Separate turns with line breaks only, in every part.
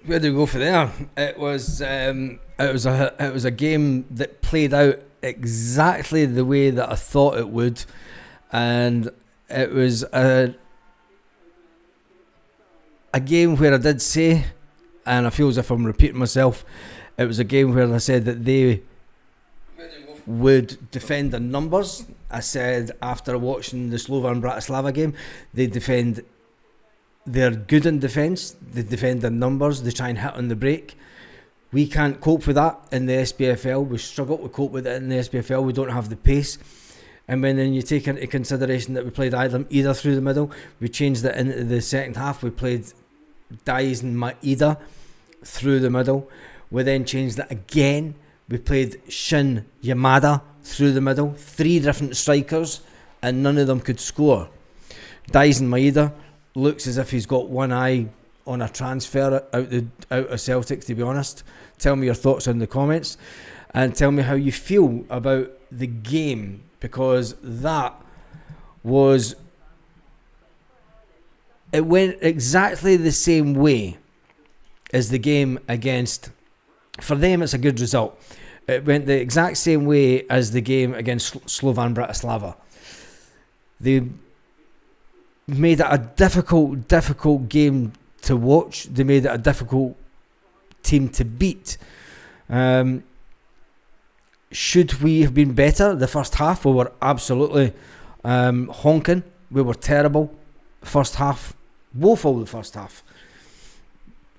Where do we go for there? It was a game that played out exactly the way that I thought it would, and it was a game where I did say, and I feel as if I'm repeating myself, it was a game where I said that they would defend the numbers. I said after watching the Slovan Bratislava game, they're good in defence, they defend their numbers, they try and hit on the break. We can't cope with that in the SPFL. We struggle to cope with it in the SPFL. We don't have the pace. And when then you take into consideration that we played either through the middle, we changed it into the second half. We played Dice and Maeda through the middle. We then changed it again. We played Shin Yamada through the middle. 3 different strikers, and none of them could score. Dice and Maeda looks as if he's got one eye on a transfer out of Celtic, to be honest. Tell me your thoughts in the comments, and tell me how you feel about the game, because it went exactly the same way as the game against, for them it's a good result. It went the exact same way as the game against Slovan Bratislava. They made it a difficult game to watch. They made it a difficult team to beat. Should we have been better the first half? We were absolutely honking. We were terrible first half. Woeful the first half.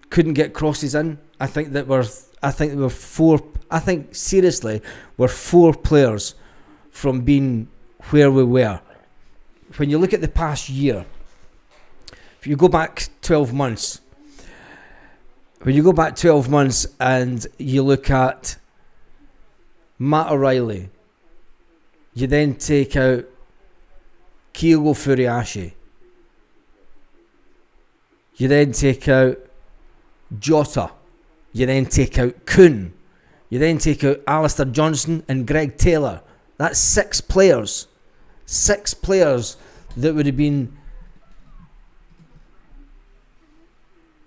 Couldn't get crosses in. Seriously, we're 4 players from being where we were. When you look at the past year, if you go back 12 months, and you look at Matt O'Reilly, you then take out Kyogo Furiashi, you then take out Jota, you then take out Kuhn, you then take out Alistair Johnson and Greg Taylor. That's 6 players. 6 players that would have been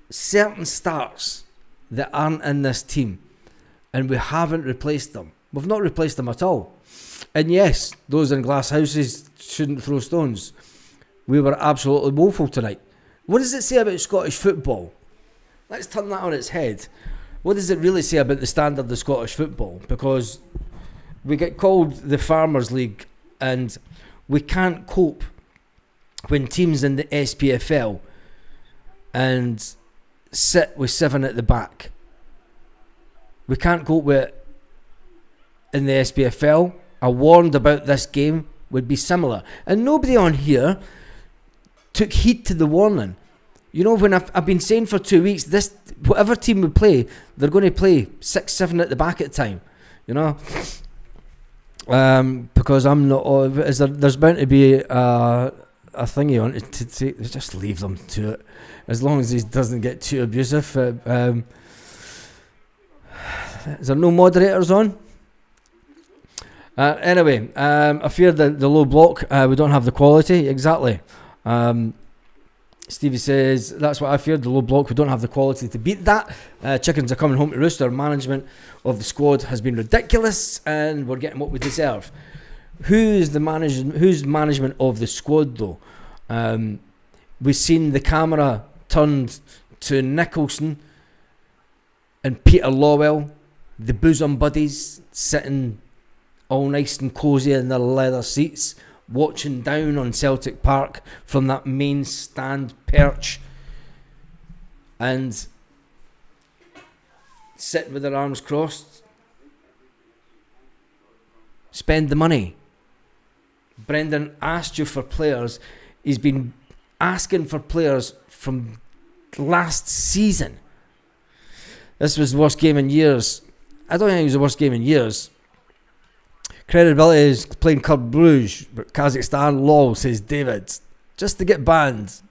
certain starts that aren't in this team, and we haven't replaced them. We've not replaced them at all. And yes, those in glass houses shouldn't throw stones. We were absolutely woeful tonight. What does it say about Scottish football? Let's turn that on its head. What does it really say about the standard of Scottish football? Because we get called the Farmers League, and we can't cope when teams in the SPFL and sit with 7 at the back. We can't cope with it in the SPFL. I warned about this game would be similar, and nobody on here took heed to the warning. You know, when I've been saying for 2 weeks, this whatever team we play, they're going to play 6-7 at the back at the time. You know, because I'm not. There's bound to be a thingy on it to say, just leave them to it, as long as he doesn't get too abusive. Is there no moderators on? Anyway, I fear the low block. We don't have the quality. Exactly. Stevie says, that's what I feared, the low block. We don't have the quality to beat that. Chickens are coming home to roost. Our management of the squad has been ridiculous, and we're getting what we deserve. Who's management of the squad, though? We've seen the camera turned to Nicholson and Peter Lawwell, the bosom buddies, sitting all nice and cosy in their leather seats, watching down on Celtic Park from that main stand perch, and sitting with their arms crossed. Spend the money. Brendan asked you for players. He's been asking for players from last season. This was the worst game in years. I don't think it was the worst game in years. Credibility is playing Club Bruges, but Kazakhstan, lol, says David. Just to get banned.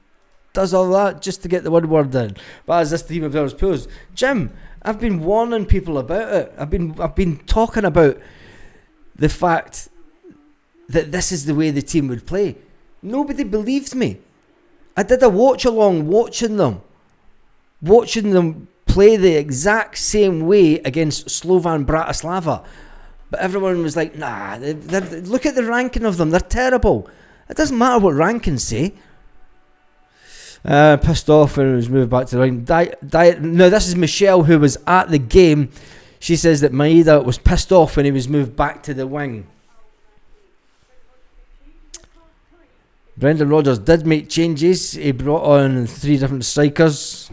Does all that just to get the one word in. But as this team of ours pulls, Jim, I've been warning people about it. I've been talking about the fact that this is the way the team would play. Nobody believed me. I did a watch along watching them play the exact same way against Slovan Bratislava. But everyone was like, nah, look at the ranking of them. They're terrible. It doesn't matter what rankings say. Pissed off when he was moved back to the wing. No, this is Michelle, who was at the game. She says that Maeda was pissed off when he was moved back to the wing. Brendan Rodgers did make changes. He brought on 3 different strikers.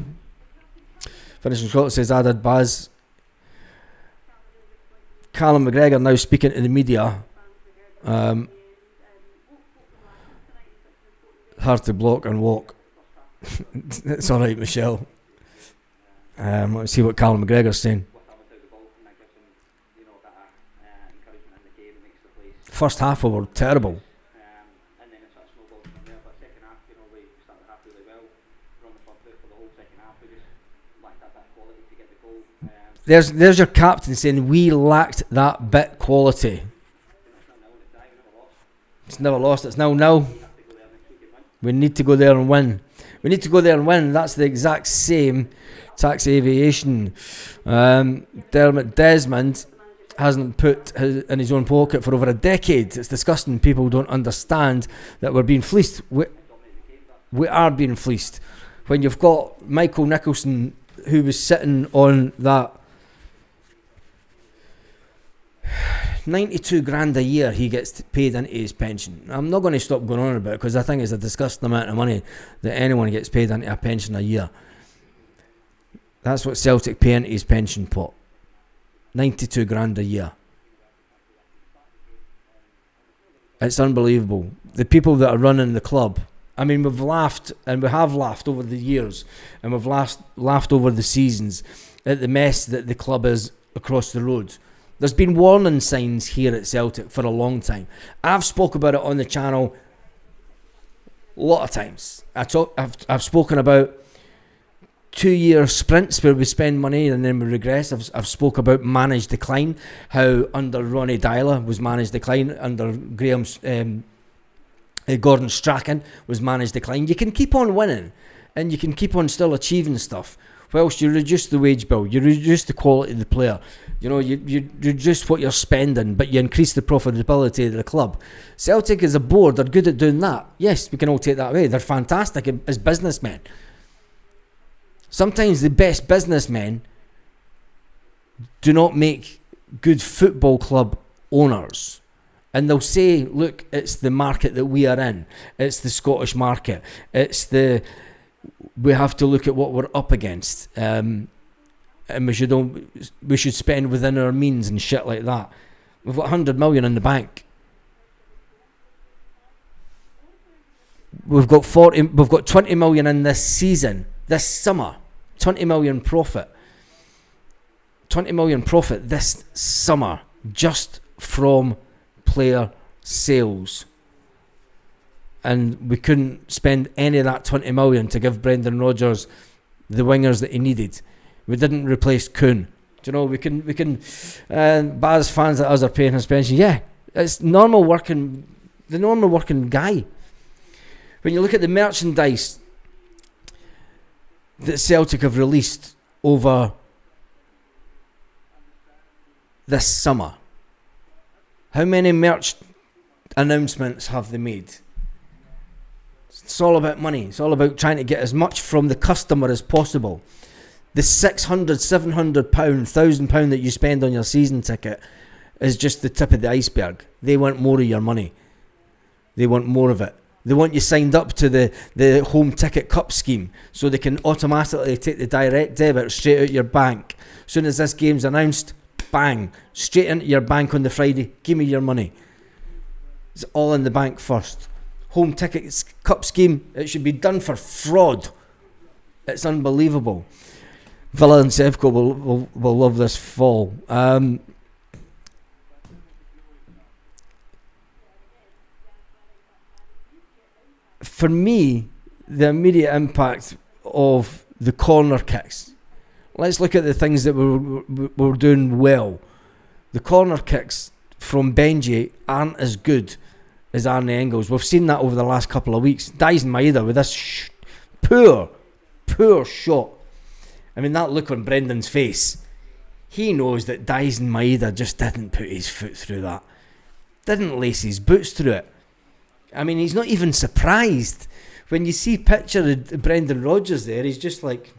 Finishing Scott says added Baz. Callum McGregor now speaking to the media. Hard to block and walk. It's alright, Michelle. Let's see what Callum McGregor's saying. First half we were terrible. There's your captain saying we lacked that bit quality. It's never lost. It's 0-0. We need to go there and win. That's the exact same. Tax Aviation. Dermot Desmond hasn't put in his own pocket for over a decade. It's disgusting. People don't understand that we're being fleeced. We are being fleeced. When you've got Michael Nicholson, who was sitting on that 92 grand a year he gets paid into his pension. I'm not going to stop going on about it because I think it's a disgusting amount of money that anyone gets paid into a pension a year. That's what Celtic pay into his pension pot. 92 grand a year. It's unbelievable. The people that are running the club, I mean, we've laughed and we have laughed over the years and we've laughed over the seasons at the mess that the club is across the road. There's been warning signs here at Celtic for a long time. I've spoke about it on the channel a lot of times. I've spoken about 2-year sprints where we spend money and then we regress. I've spoke about managed decline, how under Ronnie Dyler was managed decline, under Gordon Strachan was managed decline. You can keep on winning and you can keep on still achieving stuff whilst you reduce the wage bill, you reduce the quality of the player, you know, you reduce what you're spending, but you increase the profitability of the club. Celtic as a board are good at doing that. Yes, we can all take that away. They're fantastic as businessmen. Sometimes the best businessmen do not make good football club owners. And they'll say, look, it's the market that we are in. It's the Scottish market. We have to look at what we're up against. And we should spend within our means and shit like that. We've got 100 million in the bank. We've got 20 million in this season, this summer. 20 million profit. 20 million profit this summer just from player sales. And we couldn't spend any of that 20 million to give Brendan Rodgers the wingers that he needed. We didn't replace Kuhn. Do you know, we can Baz fans that us are paying his pension. Yeah, it's the normal working guy. When you look at the merchandise that Celtic have released over this summer, how many merch announcements have they made? It's all about money. It's all about trying to get as much from the customer as possible. The £600, £700, £1,000 that you spend on your season ticket is just the tip of the iceberg. They want more of your money. They want more of it. They want you signed up to the home ticket cup scheme so they can automatically take the direct debit straight out your bank. As soon as this game's announced, bang, straight into your bank on the Friday. Give me your money. It's all in the bank first. Home tickets cup scheme, it should be done for fraud. It's unbelievable. Villa and Sevco will love this fall. For me, the immediate impact of the corner kicks. Let's look at the things that we're doing well. The corner kicks from Benji aren't as good as Arne Engels. We've seen that over the last couple of weeks. Dyson Maeda with this poor shot. I mean, that look on Brendan's face. He knows that Daisen Maeda just didn't put his foot through that. Didn't lace his boots through it. I mean, he's not even surprised. When you see picture of Brendan Rodgers there, he's just like...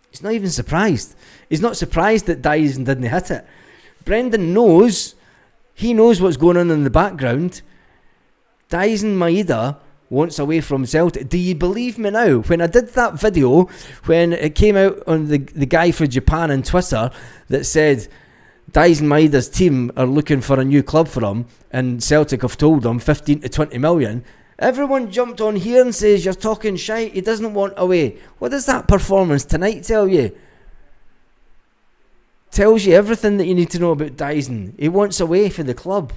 He's not even surprised. He's not surprised that Daisen didn't hit it. Brendan knows. He knows what's going on in the background. Daisen Maeda wants away from Celtic. Do you believe me now? When I did that video, when it came out on the guy for Japan on Twitter that said Daisen Maeda's team are looking for a new club for him and Celtic have told him 15 to 20 million, everyone jumped on here and says you're talking shite, he doesn't want away. What does that performance tonight tell you? Tells you everything that you need to know about Daisen. He wants away from the club.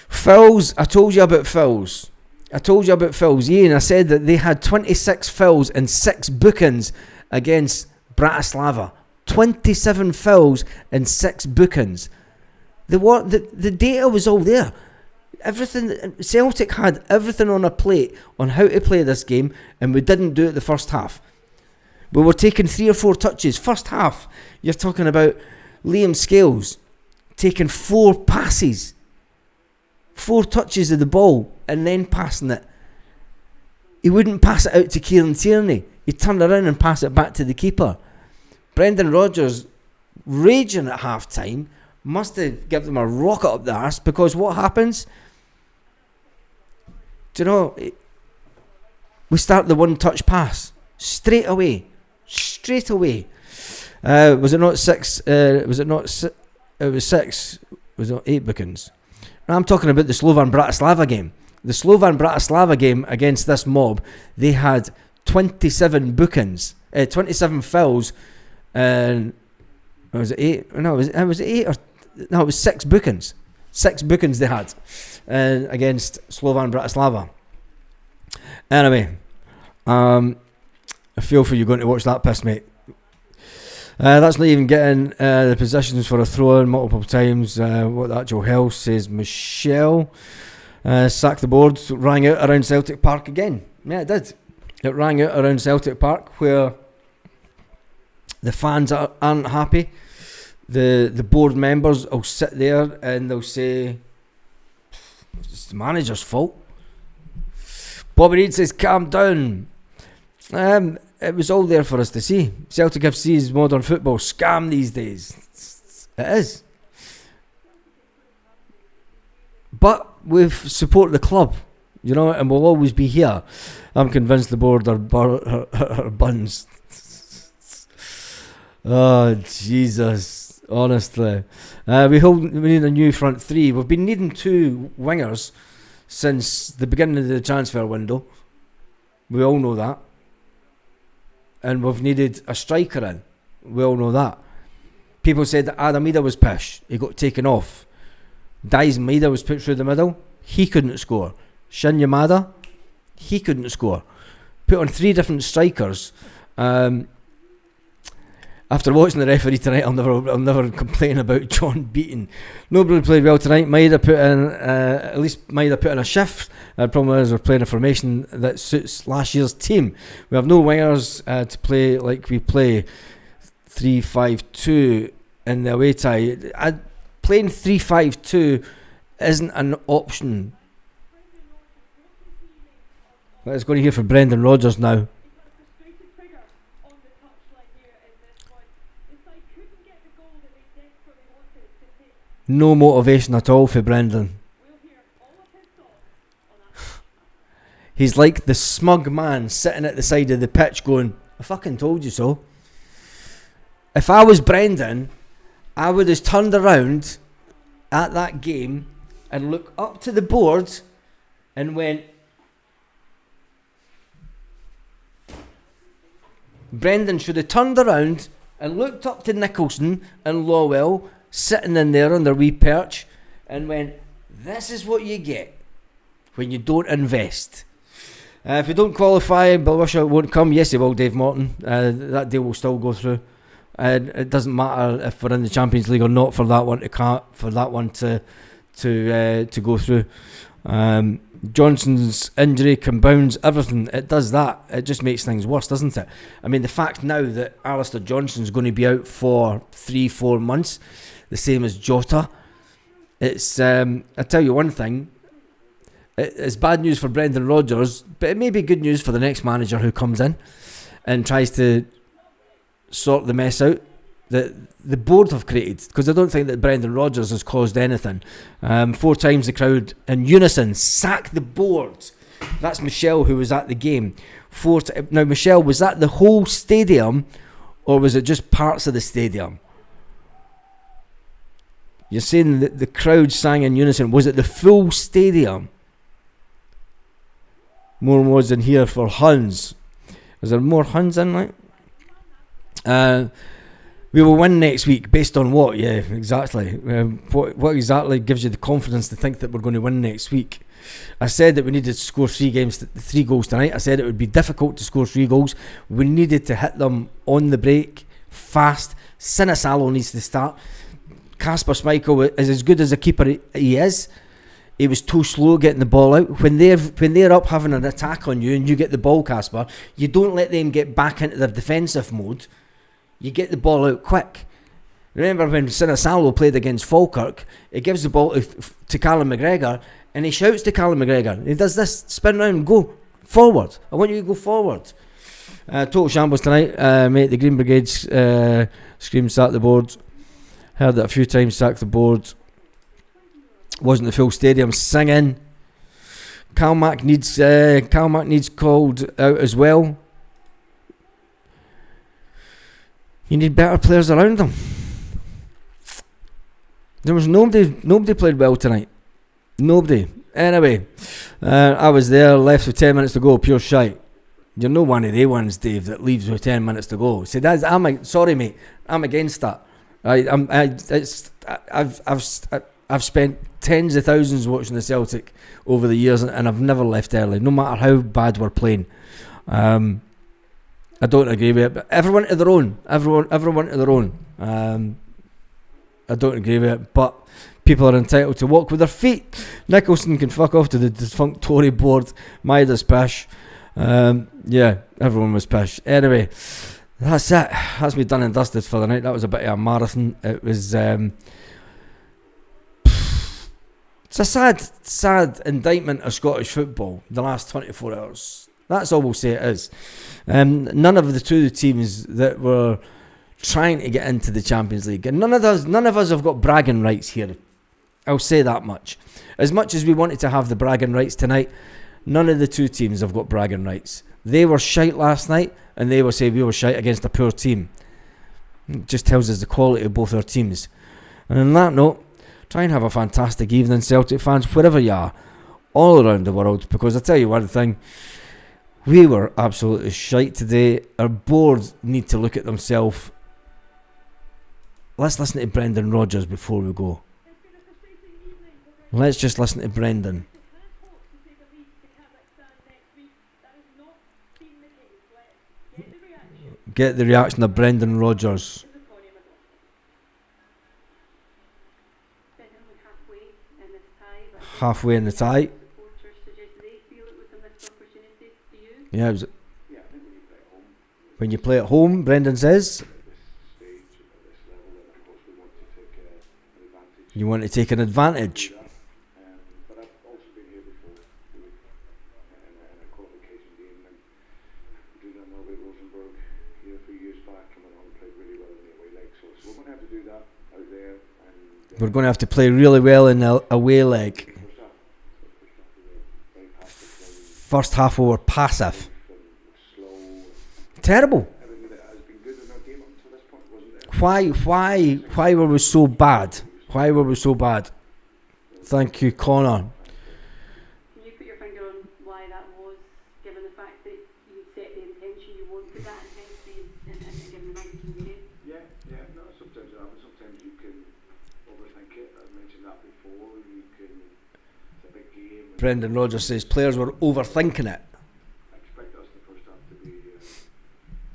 Fouls, I told you about fouls. Ian, I said that they had 26 fouls and 6 bookings against Bratislava. 27 fouls and 6 bookings. The data was all there. Everything, Celtic had everything on a plate on how to play this game, and we didn't do it the first half. We were taking 3 or 4 touches. First half, you're talking about Liam Scales taking 4 passes. 4 touches of the ball and then passing it. He wouldn't pass it out to Kieran Tierney. He'd turn around and pass it back to the keeper. Brendan Rodgers, raging at half time, must have given them a rocket up the arse, because what happens? Do you know, we start the one-touch pass straight away. Was it not 6? It was 6. Was it 8 bookings? I'm talking about the Slovan Bratislava game. The Slovan Bratislava game against this mob, they had 27 bookings, 27 fouls, and was it 8? No, it was 8 or no, it was 6 bookings. 6 bookings they had against Slovan Bratislava. Anyway, I feel for you going to watch that piss, mate. That's not even getting the positions for a throw-in multiple times. What the actual hell says Michelle. Sack the board. Rang out around Celtic Park again. Yeah, it did. It rang out around Celtic Park, where the fans aren't happy. The board members will sit there and they'll say it's the manager's fault. Bobby Reid says calm down. It was all there for us to see. Celtic FC is modern football scam these days. It is. But we support the club, you know, and we'll always be here. I'm convinced the board are buns. Oh, Jesus. Honestly. We need a new front 3. We've been needing 2 wingers since the beginning of the transfer window. We all know that. And we've needed a striker in. We all know that. People said that Adam Maeda was pish. He got taken off. Daisen Maeda was put through the middle. He couldn't score. Shin Yamada, he couldn't score. Put on 3 different strikers. After watching the referee tonight, I'll never complain about John Beaton. Nobody played well tonight. Maeda put in, at least Maeda put in a shift. The problem is we're playing a formation that suits last year's team. We have no wingers to play like we play 3-5-2 in the away tie. Playing 3-5-2 isn't an option. Let's go to hear from Brendan Rodgers now. No motivation at all for Brendan. He's like the smug man sitting at the side of the pitch going, I fucking told you so. If I was Brendan, I would have turned around at that game and looked up to the board and went, Brendan should have turned around and looked up to Nicholson and Lawwell sitting in there on their wee perch and went, this is what you get when you don't invest. If you don't qualify, Belusha won't come. Yes, he will, Dave Morton. That deal will still go through. It doesn't matter if we're in the Champions League or not for that one to go through. Johnson's injury compounds everything. It does that. It just makes things worse, doesn't it? I mean, the fact now that Alistair Johnson's going to be out for 3-4 months, the same as Jota, it's, I tell you one thing, it's bad news for Brendan Rodgers, but it may be good news for the next manager who comes in and tries to sort the mess out that the board have created, because I don't think that Brendan Rodgers has caused anything. 4 times the crowd in unison sack the board. That's Michelle, who was at the game. Now, Michelle, was that the whole stadium, or was it just parts of the stadium? You're saying that the crowd sang in unison. Was it the full stadium? More words in here for Huns. Is there more Huns in, like? We will win next week. Based on what? Yeah, exactly. What exactly gives you the confidence to think that we're going to win next week? I said that we needed to score 3 goals tonight. I said it would be difficult to score 3 goals. We needed to hit them on the break, fast. Sinisalo needs to start. Kasper Schmeichel is as good as a keeper he is. He was too slow getting the ball out. When they're up having an attack on you and you get the ball, Kasper, you don't let them get back into their defensive mode. You get the ball out quick. Remember when Sinisalo played against Falkirk, he gives the ball to Callum McGregor and he shouts to Callum McGregor. He does this, spin round, go forward. I want you to go forward. Total shambles tonight, mate. The Green Brigade screamed sack the board. Heard it a few times, sack the board. Wasn't the full stadium singing. Calmac needs called out as well. You need better players around them. There was nobody played well tonight. Nobody. Anyway, I was there, left with 10 minutes to go, pure shite. You're no one of the ones, Dave, that leaves with 10 minutes to go. See, sorry, mate. I'm against that. I've spent tens of thousands watching the Celtic over the years, and I've never left early, no matter how bad we're playing. I don't agree with it, but everyone to their own. Everyone to their own. I don't agree with it, but people are entitled to walk with their feet. Nicholson can fuck off to the defunct Tory board. Maida's pish. Yeah, everyone was pish. Anyway, that's it. That's me done and dusted for the night. That was a bit of a marathon. It was... it's a sad indictment of Scottish football, the last 24 hours. That's all we'll say it is. None of the 2 teams that were trying to get into the Champions League, and none of us have got bragging rights here. I'll say that much. As much as we wanted to have the bragging rights tonight, none of the 2 teams have got bragging rights. They were shite last night, and they will say we were shite against a poor team. It just tells us the quality of both our teams. And on that note, try and have a fantastic evening, Celtic fans, wherever you are, all around the world, because I tell you one thing, we were absolutely shite today. Our board need to look at themselves. Let's listen to Brendan Rodgers before we go. Let's just listen to Brendan. Get the reaction of Brendan Rodgers. Halfway in the tie. Yeah, it was, when you play at home, Brendan says, you want to take an advantage. We're going to have to play really well in the away leg. First half we were passive. Terrible. Why were we so bad? Why were we so bad? Thank you, Connor.
Can you put your finger on why that was, given the fact that you set the intention, you wanted that intensity and given the 19 minutes?
Yeah, no, sometimes it happens. Sometimes you can overthink it. I mentioned that before. You can, it's a big game.
Brendan Rodgers says players were overthinking it.
I expect us in the first half to be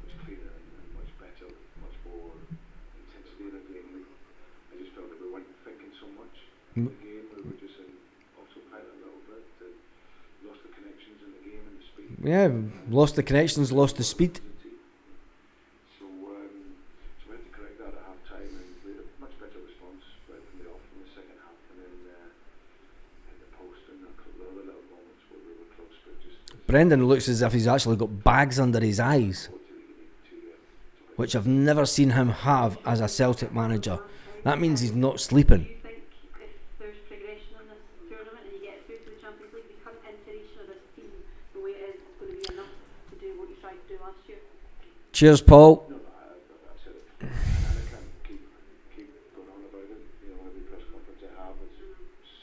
much cleaner and much better, much more intensity in the game. I just felt that we weren't thinking so much in the game. We were just in autopilot a little bit.
Yeah, lost the connections, lost the speed.
So we had to correct that at half time, and we had a much better response right from the off in the second half, and then in the post and a couple of other little moments where we were close, but just
Brendan looks as if he's actually got bags under his eyes, which I've never seen him have as a Celtic manager. That means he's not sleeping.
Do you think if there's progression in this tournament and you get through to the Champions League, the current iteration of this team, the way it is, it's going to be enough to do what you tried to do last year?
Cheers, Paul.
no, I said it. And I can't keep going on about it. You know, every press conference I have is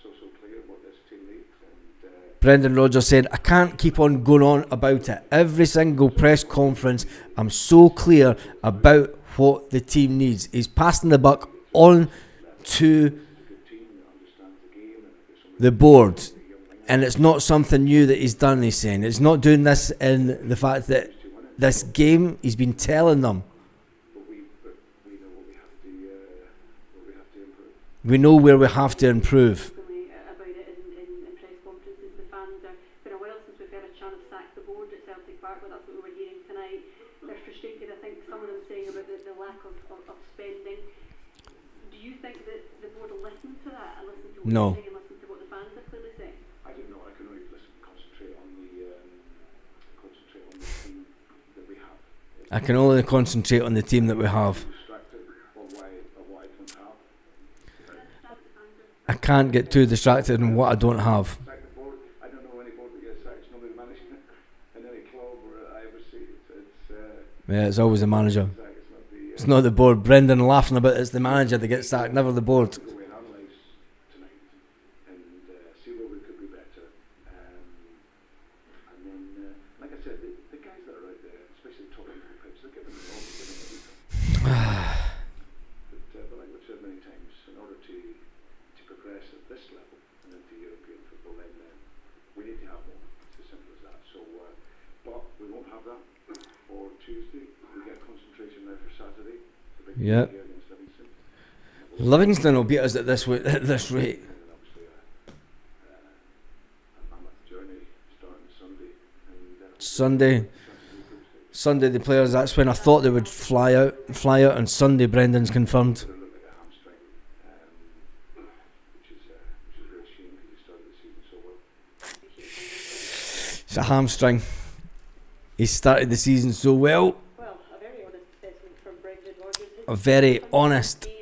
so clear what this team needs. And
Brendan Rodgers said, I can't keep on going on about it. Every single press conference, I'm so clear about what the team needs. He's passing the buck on to the board. And it's not something new that he's done, he's saying. It's not doing this in the fact that this game, he's been telling them.
but we know what we have to improve.
We know where we have to improve.
About it in press conferences, the fans are, it's been a while since we've heard a chant sack the board at Celtic Park, but that's what we were hearing tonight. They're frustrated, I think some of them saying about the lack of spending. Do you think that the board will listen to that and listen to what
No.
they're saying and listen to what the fans are clearly saying?
I don't know. I can only concentrate on the team that we have.
I can only concentrate on the team that we have.
Distracted or why I don't have.
I can't get too distracted in what I don't have.
Sack the board. I don't know any board that gets sacked. It's nobody managing it in any club or I ever see.
Yeah, it's always the manager.
It's not the.
It's not the board. Brendan laughing about it's the manager that gets sacked, never the board.
Go away and analyse tonight and see where we could be better. And then, like I said, the guys that are out there, especially top end of the pitch, they're giving it all, they're giving everything. But like we've said many times, in order to progress at this level and into European football, then we need to have more. It's as simple as that. So, but we won't have that for Tuesday. We get concentration now for Saturday. The big
Yep.
game against Livingston.
Livingston will beat us at this rate.
And obviously, I'm at the journey starting Sunday.
Sunday the players, that's when I thought they would fly out, and Sunday Brendan's confirmed.
It looked like a hamstring, which is a real shame because he started the season so well.
It's a hamstring. He started the season so well.
Well, a very honest assessment from Brendan Rodgers.
A very honest.
As a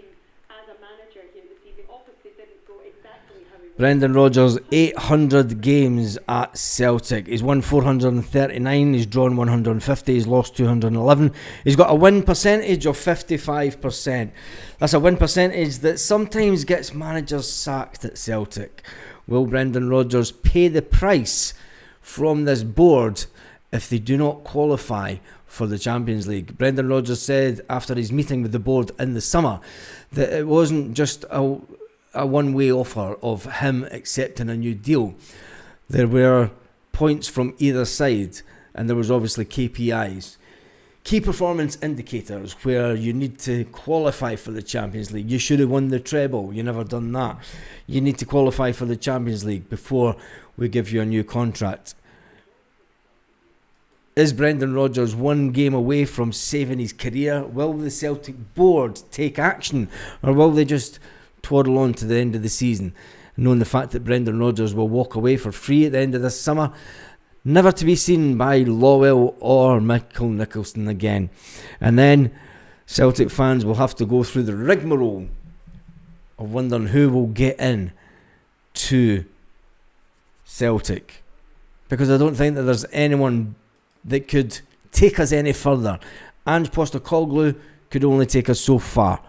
manager here this evening, obviously didn't go exactly how he wanted.
Brendan Rodgers, 800 games at Celtic. He's won 439, he's drawn 150, he's lost 211. He's got a win percentage of 55%. That's a win percentage that sometimes gets managers sacked at Celtic. Will Brendan Rodgers pay the price from this board if they do not qualify for the Champions League? Brendan Rodgers said after his meeting with the board in the summer that it wasn't just a one-way offer of him accepting a new deal. There were points from either side, and there was obviously KPIs, key performance indicators, where you need to qualify for the Champions League. You should have won the treble, you never done that. You need to qualify for the Champions League before we give you a new contract. Is Brendan Rodgers one game away from saving his career? Will the Celtic board take action, or will they just twaddle on to the end of the season, knowing the fact that Brendan Rodgers will walk away for free at the end of this summer, never to be seen by Lowell or Michael Nicholson again? And then Celtic fans will have to go through the rigmarole of wondering who will get in to Celtic, because I don't think that there's anyone that could take us any further. Ange Postecoglou could only take us so far.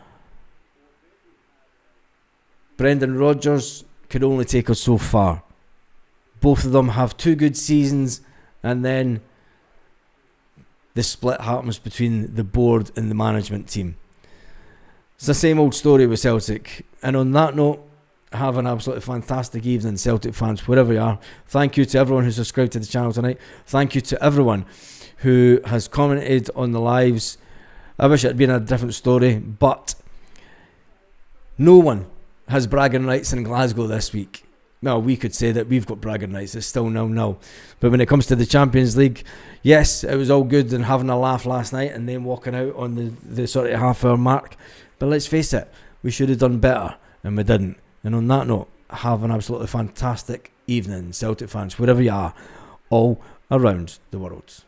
Brendan Rodgers could only take us so far. Both of them have 2 good seasons, and then the split happens between the board and the management team. It's the same old story with Celtic. And on that note, have an absolutely fantastic evening, Celtic fans, wherever you are. Thank you to everyone who subscribed to the channel tonight. Thank you to everyone who has commented on the lives. I wish it had been a different story, but no one has bragging rights in Glasgow this week. well, we could say that we've got bragging rights. It's still 0-0. But when it comes to the Champions League, yes, it was all good and having a laugh last night and then walking out on the sort of half-hour mark. But let's face it, we should have done better, and we didn't. And on that note, have an absolutely fantastic evening, Celtic fans, wherever you are, all around the world.